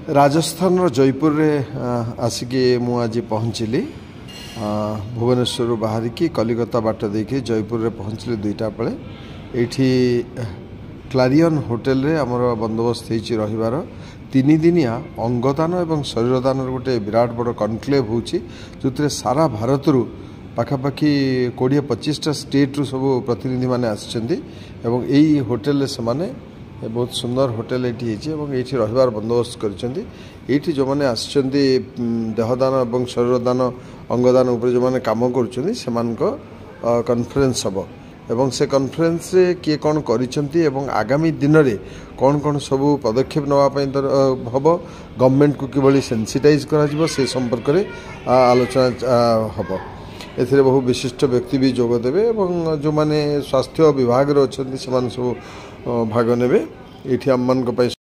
राजस्थान जयपुर रे आसिकी मु आज पहुँचली भुवनेश्वर बाहर की कलिकता बाट देखी जयपुर रे पहुँचली 2टा बेले एठी क्लारियन होटेल रे हमर बंदोबस्त होइछि रहिबार 3 दिनिया अंगदान एवं शरीरदान गोटे विराट बड़ कनक्लेव होछि जोतरे सारा भारत रु पाखापाखि 20-25टा स्टेट रु सब प्रतिनिधि माने आछिछन्ती एवं एई होटेल रे समाने बहुत सुंदर होटेल ये रहिबार बंदोबस्त कर जो मैंने आसछन्ती देहदान और शरीरदान अंगदान उपर जो मैंने काम कर कॉन्फ्रेंस हम एवं से कॉन्फ्रेंस रे किए कौन करिसेंती एवं आगामी दिन रे कौन कौन सब पदक्षेप नवाई हम गवर्नमेंट को किभली सेंसिटाइज करा से संपर्क में आलोचना हम एथिरे बहु विशिष्ट व्यक्ति भी जोग देवे एवं जो माने स्वास्थ्य विभाग रे अछन्ती से सब भाग नेबे एठी हम मन को